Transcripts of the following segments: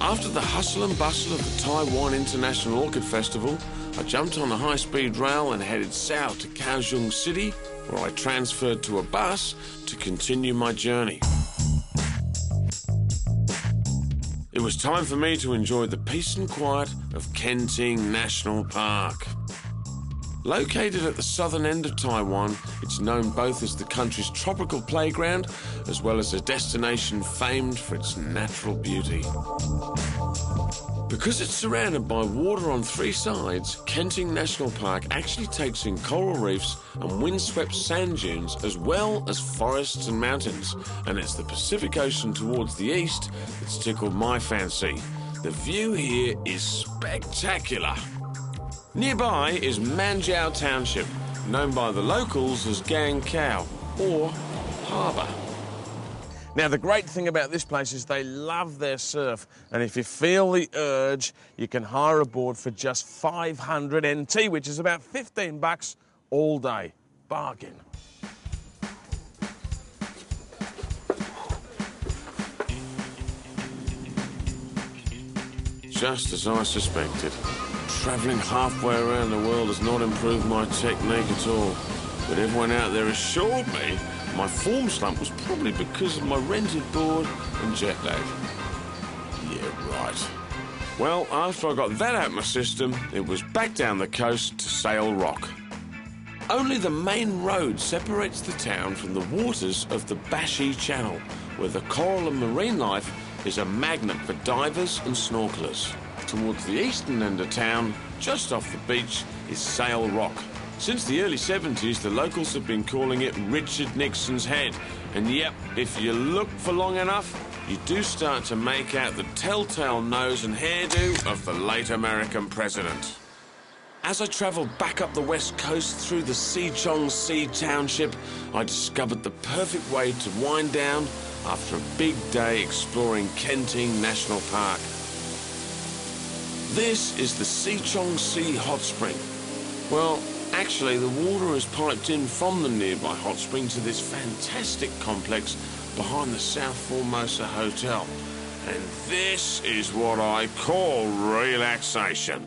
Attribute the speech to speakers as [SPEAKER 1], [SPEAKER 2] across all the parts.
[SPEAKER 1] After the hustle and bustle of the Taiwan International Orchid Festival, I jumped on a high-speed rail and headed south to Kaohsiung City, where I transferred to a bus to continue my journey. It was time for me to enjoy the peace and quiet of Kenting National Park. Located at the southern end of Taiwan, it's known both as the country's tropical playground as well as a destination famed for its natural beauty. Because it's surrounded by water on three sides, Kenting National Park actually takes in coral reefs and windswept sand dunes as well as forests and mountains, and it's the Pacific Ocean towards the east that's tickled my fancy. The view here is spectacular. Nearby is Manjiao Township, known by the locals as Gang Khao, or harbour. Now, the great thing about this place is they love their surf, and if you feel the urge, you can hire a board for just 500 NT, which is about 15 bucks all day. Bargain. Just as I suspected. Travelling halfway around the world has not improved my technique at all. But everyone out there assured me my form slump was probably because of my rented board and jet lag. Yeah, right. Well, after I got that out of my system, it was back down the coast to Sail Rock. Only the main road separates the town from the waters of the Bashi Channel, where the coral and marine life is a magnet for divers and snorkelers. Towards the eastern end of town, just off the beach, is Sail Rock. Since the early 70s, the locals have been calling it Richard Nixon's Head. And yep, if you look for long enough, you do start to make out the telltale nose and hairdo of the late American president. As I travelled back up the west coast through the Sichong Sea Township, I discovered the perfect way to wind down after a big day exploring Kenting National Park. This is the Sichong Sea Hot Spring. Well, actually, the water is piped in from the nearby hot spring to this fantastic complex behind the South Formosa Hotel. And this is what I call relaxation.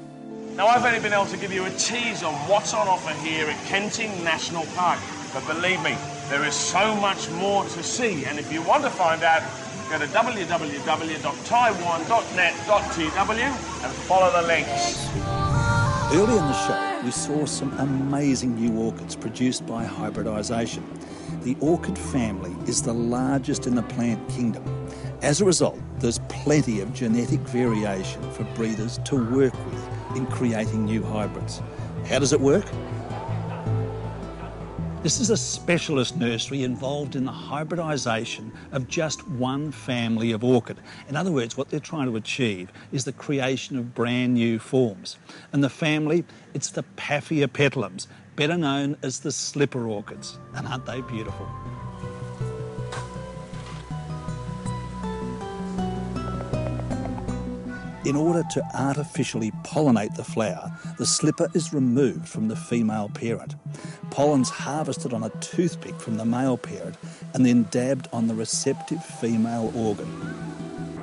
[SPEAKER 2] Now, I've only been able to give you a tease on what's on offer here at Kenting National Park. But believe me, there is so much more to see. And if you want to find out, go to www.taiwan.net.tw and follow the links.
[SPEAKER 3] Early in the show, we saw some amazing new orchids produced by hybridisation. The orchid family is the largest in the plant kingdom. As a result, there's plenty of genetic variation for breeders to work with in creating new hybrids. How does it work? This is a specialist nursery involved in the hybridisation of just one family of orchid. In other words, what they're trying to achieve is the creation of brand new forms. And the family, it's the Paphia petalums, better known as the slipper orchids. And aren't they beautiful? In order to artificially pollinate the flower, the slipper is removed from the female parent. Pollen's harvested on a toothpick from the male parent and then dabbed on the receptive female organ.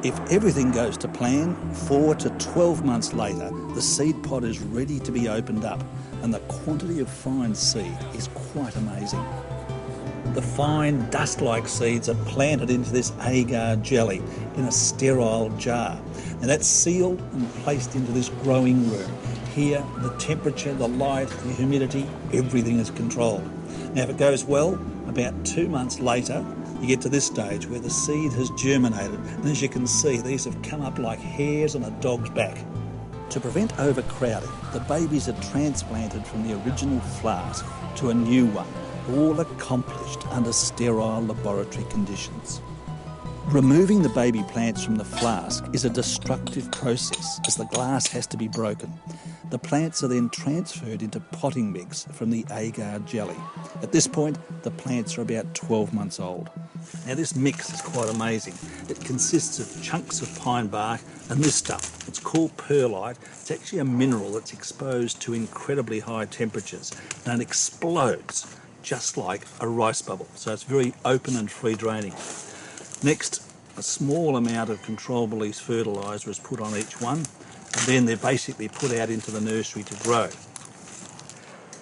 [SPEAKER 3] If everything goes to plan, 4 to 12 months later, the seed pod is ready to be opened up, and the quantity of fine seed is quite amazing. The fine dust-like seeds are planted into this agar jelly in a sterile jar. Now that's sealed and placed into this growing room. Here, the temperature, the light, the humidity, everything is controlled. Now if it goes well, about 2 months later, you get to this stage where the seed has germinated, and as you can see, these have come up like hairs on a dog's back. To prevent overcrowding, the babies are transplanted from the original flask to a new one, all accomplished under sterile laboratory conditions. Removing the baby plants from the flask is a destructive process as the glass has to be broken. The plants are then transferred into potting mix from the agar jelly. At this point, the plants are about 12 months old. Now this mix is quite amazing. It consists of chunks of pine bark and this stuff. It's called perlite. It's actually a mineral that's exposed to incredibly high temperatures and it explodes just like a rice bubble. So it's very open and free draining. Next, A small amount of controlled release fertiliser is put on each one, and then they're basically put out into the nursery to grow.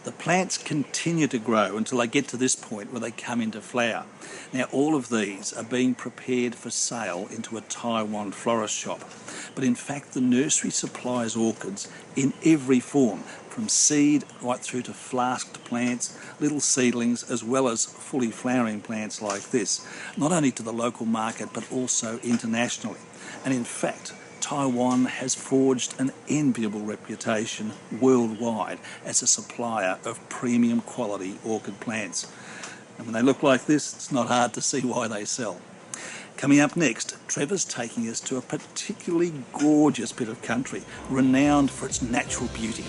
[SPEAKER 3] The plants continue to grow until they get to this point where they come into flower. Now, all of these are being prepared for sale into a Taiwan florist shop. But in fact, the nursery supplies orchids in every form, from seed right through to flasked plants, little seedlings, as well as fully flowering plants like this, not only to the local market but also internationally. And in fact, Taiwan has forged an enviable reputation worldwide as a supplier of premium quality orchid plants. And when they look like this, it's not hard to see why they sell. Coming up next, Trevor's taking us to a particularly gorgeous bit of country, renowned for its natural beauty.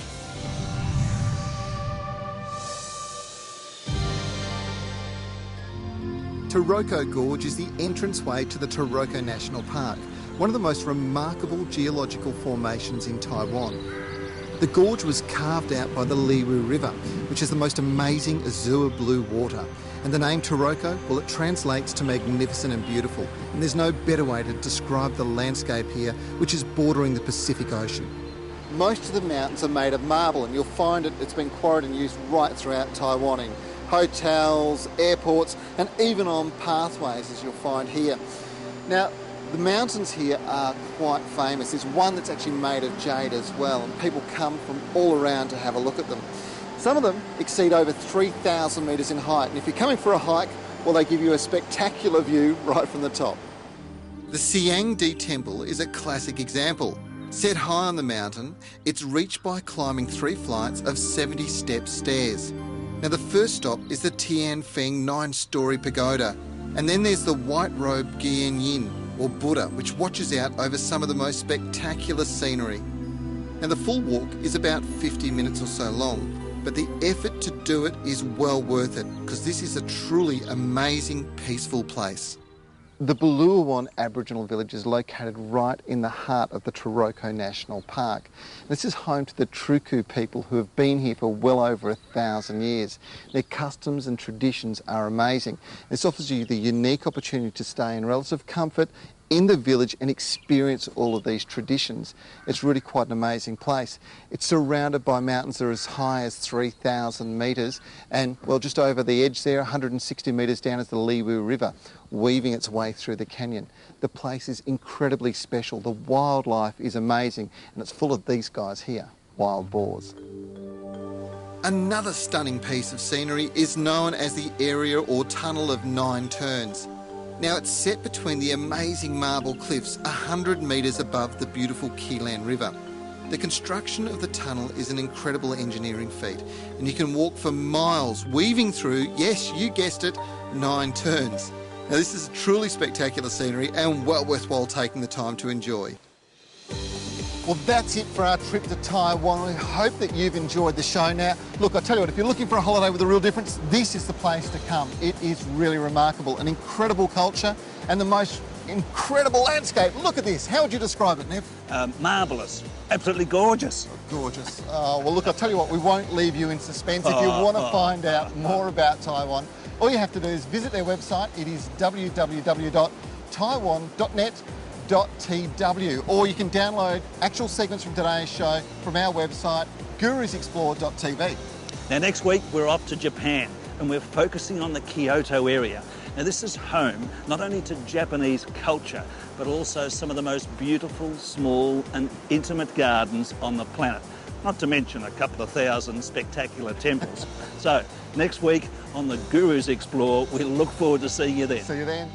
[SPEAKER 4] Taroko Gorge is the entranceway to the Taroko National Park, one of the most remarkable geological formations in Taiwan. The gorge was carved out by the Liwu River, which has the most amazing azure blue water. And the name Taroko, well, it translates to magnificent and beautiful. And there's no better way to describe the landscape here, which is bordering the Pacific Ocean. Most of the mountains are made of marble, and you'll find it's been quarried and used right throughout Taiwan in hotels, airports, and even on pathways, as you'll find here. Now, the mountains here are quite famous. There's one that's actually made of jade as well, and people come from all around to have a look at them. Some of them exceed over 3,000 metres in height, and if you're coming for a hike, well, they give you a spectacular view right from the top. The Siang Di Temple is a classic example. Set high on the mountain, it's reached by climbing 3 flights of 70-step stairs. Now, the first stop is the Tianfeng 9-storey pagoda, and then there's the white-robed Guanyin, or Buddha, which watches out over some of the most spectacular scenery. Now, the full walk is about 50 minutes or so long, but the effort to do it is well worth it, because this is a truly amazing, peaceful place. The Buluawan Aboriginal village is located right in the heart of the Taroko National Park. This is home to the Truku people who have been here for well over 1,000 years. Their customs and traditions are amazing. This offers you the unique opportunity to stay in relative comfort in the village and experience all of these traditions. It's really quite an amazing place. It's surrounded by mountains that are as high as 3,000 metres, and, well, just over the edge there, 160 metres down, is the Liwu River, weaving its way through the canyon. The place is incredibly special. The wildlife is amazing, and it's full of these guys here, wild boars. Another stunning piece of scenery is known as the area or tunnel of 9 turns. Now, it's set between the amazing marble cliffs 100 metres above the beautiful Keelan River. The construction of the tunnel is an incredible engineering feat, and you can walk for miles, weaving through, yes, you guessed it, 9 turns. Now, this is truly spectacular scenery and well worthwhile taking the time to enjoy. Well, that's it for our trip to Taiwan. We hope that you've enjoyed the show. Now, look, I tell you what, if you're looking for a holiday with a real difference, this is the place to come. It is really remarkable. An incredible culture and the most incredible landscape. Look at this. How would you describe it, Nev?
[SPEAKER 3] Marvellous. Absolutely gorgeous.
[SPEAKER 4] Gorgeous. Well, look, I'll tell you what, we won't leave you in suspense. If you want to find out more about Taiwan, all you have to do is visit their website. It is www.taiwan.net.tw, or you can download actual segments from today's show from our website, gurusexplore.tv.
[SPEAKER 3] Now, next week we're off to Japan, and we're focusing on the Kyoto area. Now, this is home not only to Japanese culture, but also some of the most beautiful, small and intimate gardens on the planet, not to mention a couple of thousand spectacular temples. So, next week on the Gurus Explore, we'll look forward to seeing you then.
[SPEAKER 4] See you then.